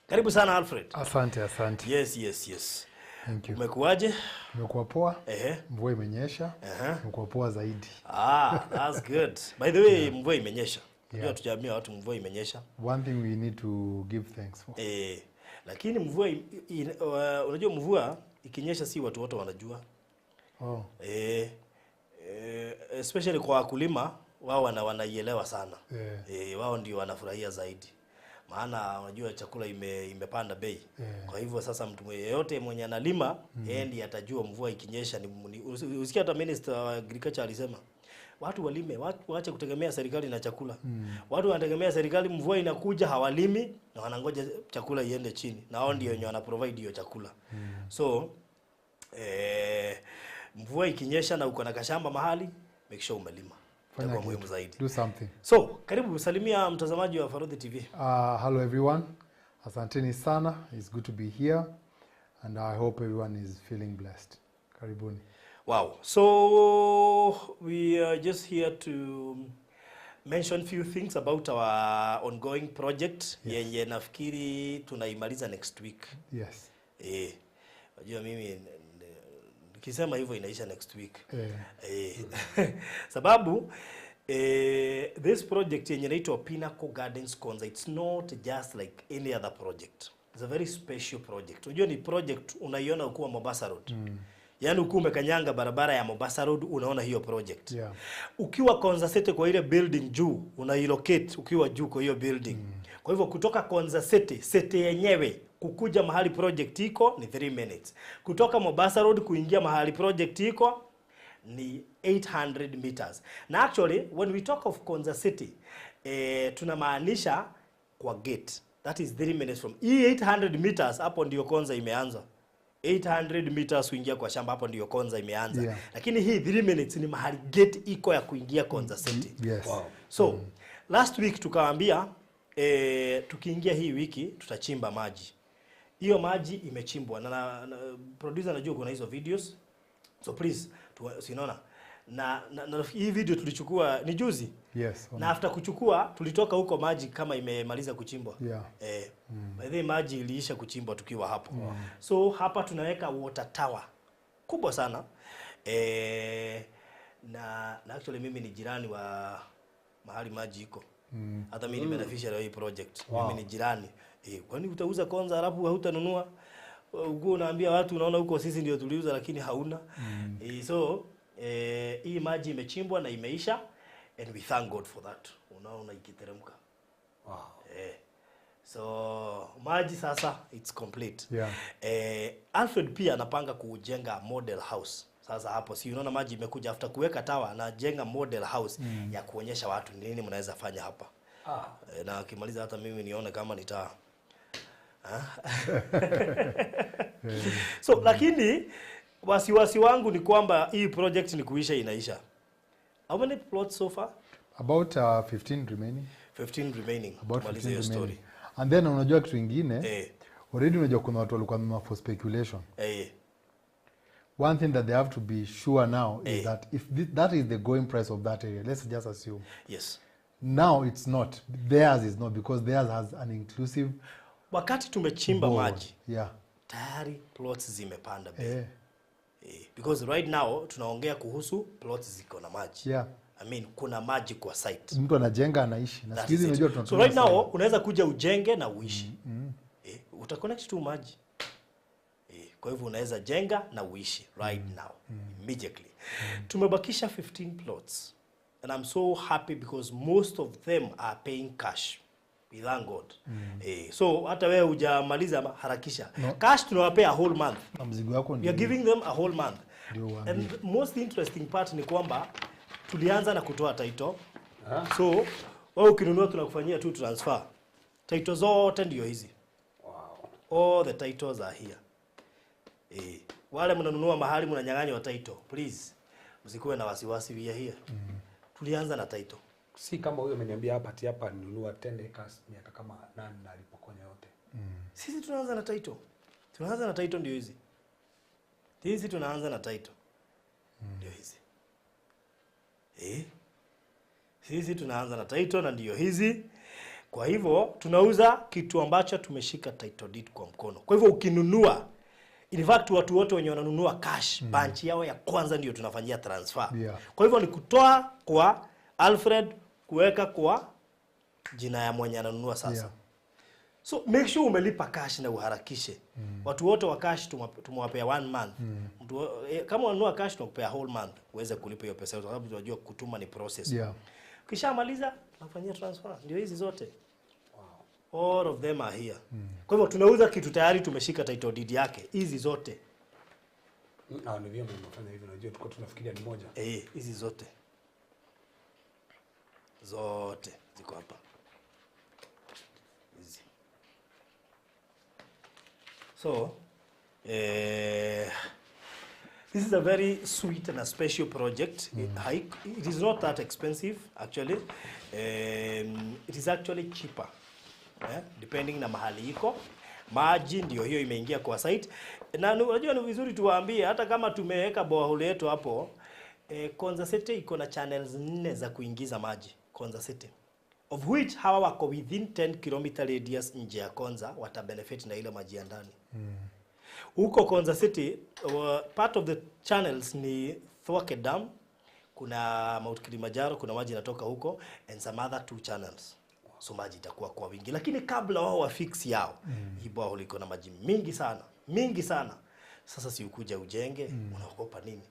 Karibu sana Alfred. Asante. Yes. Thank you. Umekuaje? Umekuwa poa? Mvua imenyesha. Umekuwa poa zaidi. That's good. By the way, mvua imenyesha. Ndio tujaambia watu mvua imenyesha. One thing we need to give thanks for. Lakini mvua unajua mvua ikinyesha si watu wote wanajua. Especially kwa wakulima wao wanaielewa sana. Wao ndio wanafurahia zaidi. Maana unajua chakula imepanda bei. Kwa hivyo sasa mtu yeyote mwenye analima yeye ndiye atajua mvua ikinyesha ni usikia hata Minister wa Agriculture alisema watu walime, watu waache kutegemea serikali na chakula. Watu wanategemea serikali, mvua inakuja hawalimi na wanangoja chakula iende chini. Na hao ndio wenye wana provide hiyo chakula. So mvua ikinyesha na uko na kashamba mahali, make sure umelima. Itakuwa muhimu zaidi. Do something. So, karibu salimia mtazamaji wa Farodhi TV. Hello everyone. Asanteni sana. It's good to be here and I hope everyone is feeling blessed. Karibuni. Wow. So, we are just here to mention few things about our ongoing project. Yenye nafikiri tunaimaliza next week. Yes. Unajua mimi nikisema hivyo inaisha next week. Sababu this project yenye inaitwa Pinnacle Gardens Konza, it's not just like any other project. It's a very special project. Unajua ni project unaiona ukiwa Mombasa Road. Yaani ukiwa umekanyanga barabara ya Mombasa Road unaona hiyo project. Ukiwa Konza City kwa ile building juu, unailocate ukiwa juu kwa hiyo building. Kwa hivyo kutoka Konza City yenyewe kukuja mahali project iko ni 3 minutes. Kutoka Mombasa Road kuingia mahali project iko ni 800 meters. Na actually when we talk of Konza City, tunamaanisha kwa gate. That is 3 minutes from 800 meters hapo ndio Konza imeanza. 800 meters kuingia kwa shamba hapo ndio Konza imeanza. Lakini hii 3 minutes ni mahali gate iko ya kuingia Konza City. Wow. So last week tukawaambia tukiingia hii wiki tutachimba maji. Hiyo maji imechimbwa na producer anajua kuna hizo videos. So please unaona na hii video tulichukua ni juzi. Yes. Na after kuchukua tulitoka huko maji kama imemaliza kuchimbwa. By the maji iliisha kuchimbwa tukiwa hapo. So hapa tunaweka water tower kubwa sana. Na actually mimi ni jirani wa mahali maji iko. Hata mimi ni beneficiary wa hii project. Mimi ni jirani. Kwani utauza Konza alafu hautanunua? Uko unaambia watu unaona huko sisi ndio tuliuza lakini hauna. So hii maji imechimbwa na imeisha and we thank God for that. Unaona ikiteremka. Wow. So maji sasa it's complete. Alfred pia anapanga kujenga model house. Sasa hapo si unaona maji imekuja after kuweka tower na jenga model house ya kuonyesha watu nini mnaweza fanya hapa. Na akimaliza hata mimi nione kama nita So lakini wasiwasi wangu ni kwamba hii project ni kuisha inaisha. How many plots so far? About 15 remaining. 15 remaining. About 15 remaining. Story. And then unajua kitu kingine, already unajua kuna watu walikuwa wamema for speculation. One thing that they have to be sure now is that if that is the going price of that area, let's just assume. Yes. Now it's not. Theirs is not because theirs has an inclusive. Wakati tumechimba maji. Yeah. Tayari plots zimepanda bei. Because right now tunaongea kuhusu plots ziko na maji. I mean kuna maji kwa site. Mtu anajenga anaishi. Na siku hizi unajua tunatumia. So right now unaweza kuja ujenge na uishi. Utaconnect tu maji. Kwa hivyo unaweza jenga na uishi right now immediately. Tumebakisha 15 plots and I'm so happy because most of them are paying cash. We thank God. So hata wewe hujamaliza harakisha. Cash tunawapea a whole month. Na mzigo wako ndio. We are giving them a whole month. And the most interesting part ni kwamba tulianza na kutoa title. So wewe ukinunua tunakufanyia tu transfer. Title zote ndio hizi. All the titles are here. Wale mnanunua mahali mnanyang'anywa title, please msikuwe na wasiwasi we are here. Tulianza na title. Si kama huyo ameniambia hapa ninunua 10 acres miaka kama 8 na alipokonya yote. Sisi tunaanza na title. Tunaanza na title ndio hizi. Sisi tunaanza na title. Ndio hizi. Sisi tunaanza na title na ndio hizi. Kwa hivyo tunauza kitu ambacho tumeshika title deed kwa mkono. Kwa hivyo ukinunua, in fact watu wote wenye wananunua cash, bunch yao ya kwanza ndio tunafanyia transfer. Yeah. Kwa hivyo ni kutoa kwa Alfred kuweka kwa jina ya mwenye ananunua sasa. Yeah. So make sure umelipa cash na uharakishe. Watu wote wa cash tumewapea 1 month. Kama unanunua cash tunakupea whole month uweze kulipa hiyo pesa kwa sababu tunajua kutuma ni process. Yeah. Kishamaliza tunafanyia transfer. Ndio hizi zote. Wow. All of them are here. Kwa hivyo tunauza kitu tayari tumeshika title deed yake. Hizi zote. Na ni vyema mnafanya hivyo, unajua tuko tunafikiria ni moja. Hizi zote. Zote ziko hapa. Hizi. So, this is a very sweet and a special project. It is not that expensive actually. It is actually cheaper. Depending na mahali iko. Maji ndio hiyo imeingia kwa site. Na unajua ni vizuri tuwaambie hata kama tumeweka borehole yetu hapo, Konza City iko na channels 4 za kuingiza maji Konza City. Of which hawa wako within 10 km radius nje ya Konza wata benefit na ile maji ya ndani. Huko Konza City, part of the channels ni Thwake Dam, kuna Mount Kilimanjaro, kuna maji inatoka huko, and some other 2 channels. So maji itakuwa kwa wingi. Lakini kabla wao wafix yao, hii borehole iko na maji mingi sana. Mingi sana. Sasa si ukuja ujenge, unaogopa nini?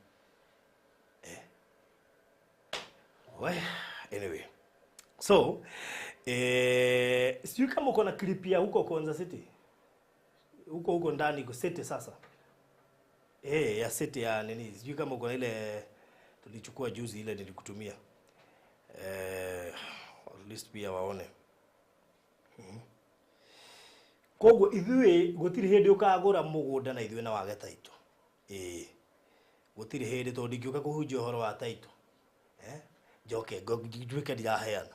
Anyway. So, sijui kama uko na clip ya huko Konza City. Huko ndani iko city sasa. Ya city ya nini? Sijui kama uko na ile tulichukua juzi ile nilikutumia. At least pia waone. Kogo ithuĩ gũtirĩ hĩndĩ ũkagũra mũgũnda na ithuĩ na wage taito. Gũtirĩ hĩndĩ tondũ ingĩũka kũhunjia ũhoro wa taito. Njoke njuĩke ndiraheana.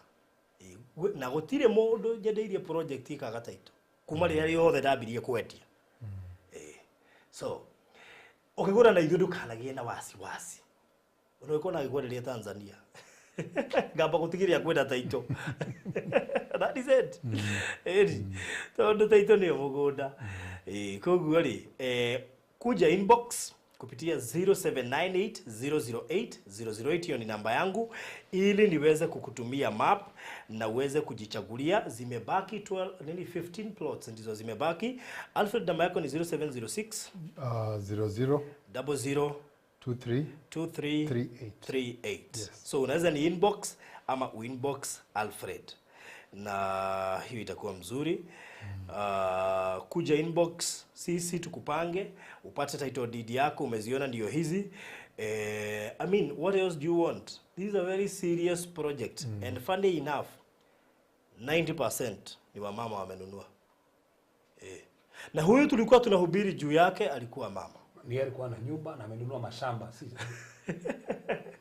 Na gũtirĩ mũndũ nyendeire project ikaga taito. Kuma rĩrĩa rĩothe ndambirie kwendia. So, ũkĩgũra na ithuĩ ndũkanagie na wasiwasi. Unaikuwa na gĩkwenderia Tanzania. Ngamba gũtigĩria kwenda taito. That is it. Tondũ taito nĩ mũgũnda. Koguo rĩ, kuja inbox kupitia 0798008008 hiyo ni namba yangu ili niweze kukutumia map na uweze kujichagulia. Zimebaki 15 plots ndizo zimebaki. Alfred, namba yako ni 0706 00 00 2338. Yes. So unaweza ni inbox ama uinbox Alfred. Na hiyo itakuwa mzuri. Kuja inbox sisi tukupange upate title deed yako, umeziona ndio hizi. I mean, what else do you want? This is a very serious project and funny enough 90% ni wamama wamenunua. Na huyu tulikuwa tunahubiri juu yake alikuwa mama. Ni alikuwa na nyumba na amenunua mashamba,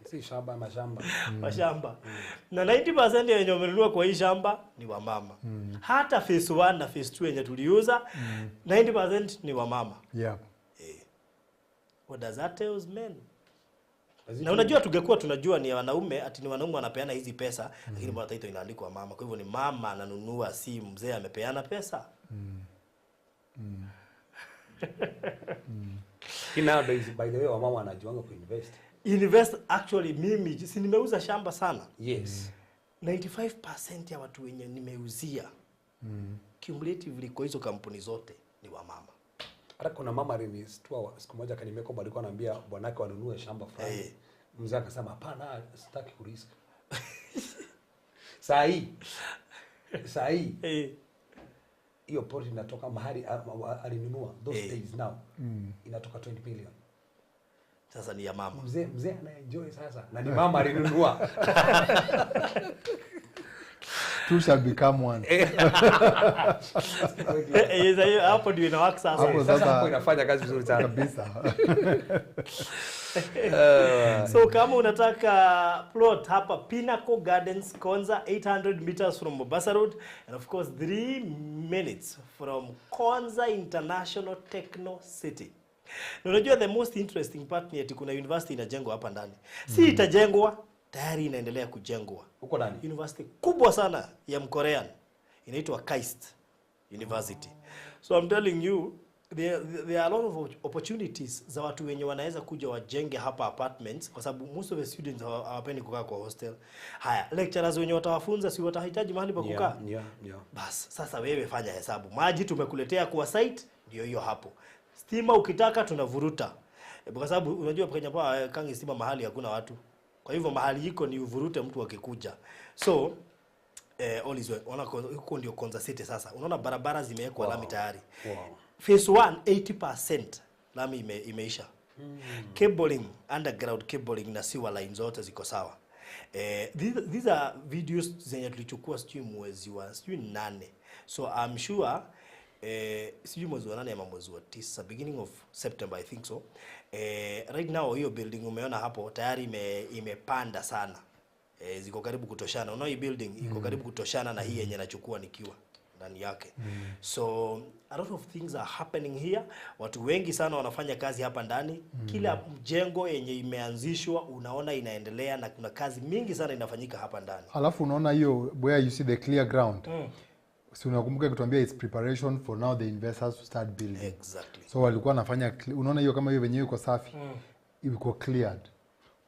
si shamba, mashamba. Mashamba. Na 90% yenye wamenunua kwa hii shamba ni wamama. Hata phase 1 na phase 2 yenye tuliuza 90% ni wamama. Yeah. What does that tell men? Na unajua tungekuwa tunajua ni wanaume, ati ni wanaume wanapeana hizi pesa, lakini bwana title inaandikwa mama. Kwa hivyo ni mama ananunua, si mzee amepeana pesa. Nowadays, by the way, wamama wanajuanga kuinvest. Invest actually, mimi si nimeuza shamba sana. Yes. 95% ya watu wenye nimeuzia cumulatively kwa hizo kampuni zote ni wamama. Hata kuna mama alinistua siku moja kanimeko alikuwa anambia bwanake wanunue shamba fulani. Mzee akasema hapana, sitaki kurisk. Saa hii. Hiyo plot inatoka mahali alinunua those days now. Inatoka 20 million. Sasa ni ya mama. Mzee anaenjoy sasa. Na ni mama alinunua. Two shall become one. Hapo ndio inawaka sasa. Sasa hapo inafanya kazi vizuri sana kabisa. So kama unataka plot hapa Pinnacle Gardens Konza, 800 meters from Mombasa Road and of course 3 minutes from Konza International Techno City. Na unajua the most interesting part ni ati kuna university inajengwa hapa ndani. Si itajengwa, tayari inaendelea kujengwa. Huko ndani. University kubwa sana ya Mkorean inaitwa KAIST University. So I'm telling you there are a lot of opportunities za watu wenye wanaweza kuja wajenge hapa apartments, kwa sababu most of the students hawapendi kukaa kwa hostel. Haya, lecturers wenye watawafunza si watahitaji mahali pa kukaa. Bas, sasa wewe fanya hesabu. Maji tumekuletea kwa site, ndio hiyo hapo. Stima ukitaka tunavuruta. Kwa sababu unajua Kenya pa kangi stima mahali hakuna watu. Kwa hivyo mahali iko ni uvurute mtu akikuja. So all is well. Huko ndio Konza City sasa. Unaona barabara zimewekwa lami tayari. Phase 1 80% lami imeisha. Cabling, underground cabling na sewer line zote ziko sawa. These are videos zenye tulichukua sijui mwezi wa 8. So I'm sure sijui mwezi wa 8 ama mwezi wa 9, beginning of September I think so. Right now hiyo building umeona hapo tayari imepanda sana. Ziko karibu kutoshana. Unaona hii building iko karibu kutoshana na hii yenye nachukua nikiwa ndani yake. So a lot of things are happening here. Watu wengi sana wanafanya kazi hapa ndani. Kila mjengo yenye imeanzishwa unaona inaendelea na kuna kazi mingi sana inafanyika hapa ndani. Alafu unaona hiyo where you see the clear ground. Si unakumbuka kutuambia it's preparation for now the investors to start building. Exactly. So walikuwa wanafanya, unaona hiyo kama hiyo wenyewe iko safi. Iko cleared.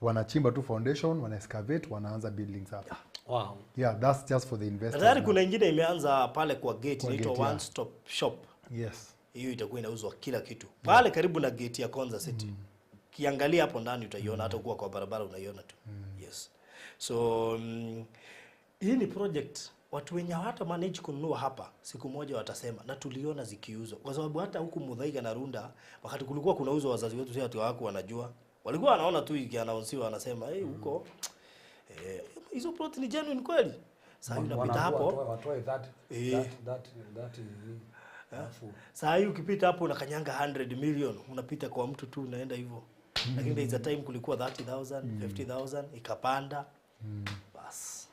Wanachimba tu foundation, wana excavate, wanaanza buildings hapa. Wow. Yeah, that's just for the investors. Tayari kuna nyingine imeanza pale kwa gate inaitwa one stop shop. Yes. Hiyo itakuwa inauzwa kila kitu. Pale karibu na gate ya Konza City. Kiangalia hapo ndani utaiona, hata kwa barabara unaiona tu. Yes. So hii ni project watu wenye hata manage kununua hapa siku moja watasema na tuliona zikiuzwa. Kwa sababu hata huku Muthaiga na Runda wakati kulikuwa kunauzwa wazazi wetu sio watu wako wanajua. Walikuwa wanaona tu ikianaunsiwa wanasema huko hizo plot ni genuine kweli. Sasa unapita hapo watoe that sasa hiyo ukipita hapo unakanyanga 100 million unapita kwa mtu tu unaenda hivyo. Lakini there is a time kulikuwa 30,000, 50,000 ikapanda. Bas.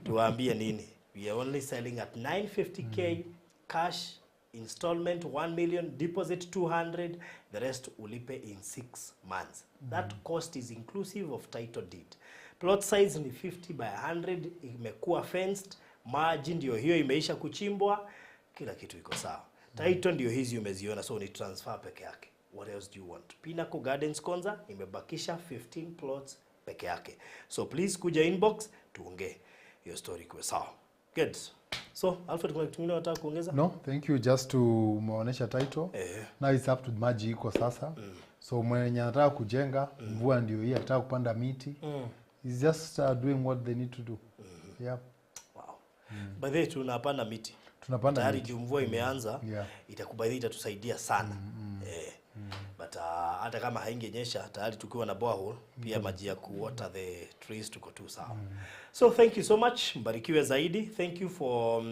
Tuwaambie nini? We are only selling at 950k cash installment 1 million, deposit 200, the rest ulipe in 6 months. That cost is inclusive of title deed. Plot size ni 50 by 100, imekuwa fenced, margin ndio hiyo imeisha kuchimbwa, kila kitu iko sawa. Title ndio hizi umeziona, so ni transfer peke yake. What else do you want? Pinnacle Gardens Konza imebakisha 15 plots peke yake. So please kuja inbox tuongee hiyo story kwa sawa. Good. So Alfred, kuna kitu kingine unataka kuongeza? No, thank you, just to muonesha title. Now it's up to maji iko sasa. So mwenye anataka kujenga, mvua ndio hii, anataka kupanda miti. It's just doing what they need to do. Yeah. Wow. By the way, tunapanda miti. Tunapanda tayari juu mvua imeanza, itakubadili itatusaidia sana. But hata kama haingenyesha tayari tukiwa na borehole pia maji ya kuwater the trees tuko tu sawa. So thank you so much, mbarikiwe zaidi. Thank you for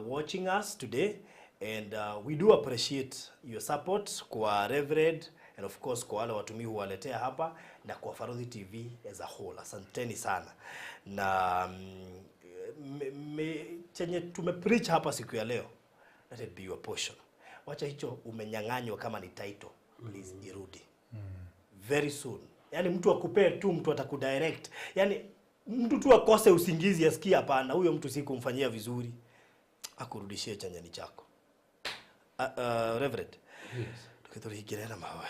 watching us today, and we do appreciate your support kwa Reverend and of course kwa wale watumii huwaletea hapa na kwa Farodhi TV as a whole. Asanteni sana. Na chenye tumepreach hapa siku ya leo, let it be your portion. Wacha hicho umenyang'anywa kama ni title, please irudi. Very soon. Yaani mtu akupee tu, mtu atakudirect. Yaani mtu tu akose usingizi asikie hapana, huyo mtu si kumfanyia vizuri, akurudishie chanyani chako. Reverend. Yes. Tukitoligirena mawe.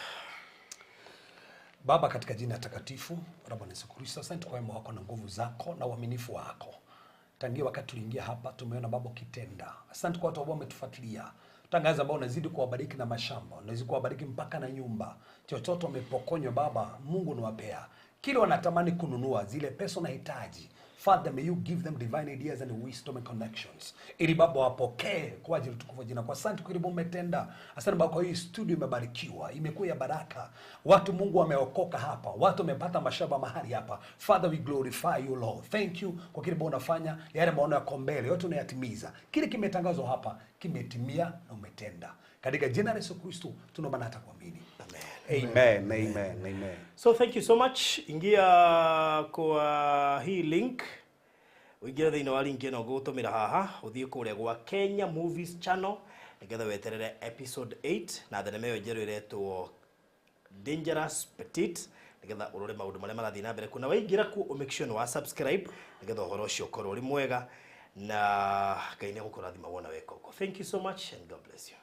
Baba, katika jina takatifu la Bwana Yesu Kristo, asante kwa wema wako na nguvu zako na uaminifu wako. Tangia wakati tuliingia hapa tumeona Baba ukitenda. Asante kwa watu ambao wametufuatilia. Tangaza ambao unazidi kuwabariki na mashamba, unazidi kuwabariki mpaka na nyumba. Chochote wamepokonywa Baba, Mungu unawapea. Kile wanatamani kununua, zile pesa unahitaji, Father, may you give them divine ideas and wisdom and connections. Ili Baba wapokee kwa ajili tukufu jina. Kwa asante kwa kile umetenda. Asante Baba kwa hii studio imebarikiwa, imekuwa ya baraka. Watu Mungu wameokoka hapa, watu wamepata mashamba mahali hapa. Father, we glorify you Lord. Thank you kwa kile Bwana unafanya, yale maono yako mbele, yote unayatimiza. Kile kimetangazwa hapa kimetimia na umetenda. Katika jina la Yesu Kristo tunaomba na hata kuamini. Amen. Amen. Amen. So thank you so much. Ingia kwa hii link. Uingia thĩinĩ wa link ĩno ngũgũtũmĩra haha, ũthiĩ kũrĩa gwa Kenya Movies Channel nĩgetha weterere episode 8 na thenema ĩyo njerũ ĩretwo Dangerous Petite nĩgetha ũrore maũndũ marĩa marathiĩ na mbere. Kuna waingĩra ku make sure wa subscribe nĩgetha ũhoro ũcio ũkorwo ũrĩ mwega na Ngai nĩ agũkũrathima wona weka ũguo. Thank you so much and God bless you.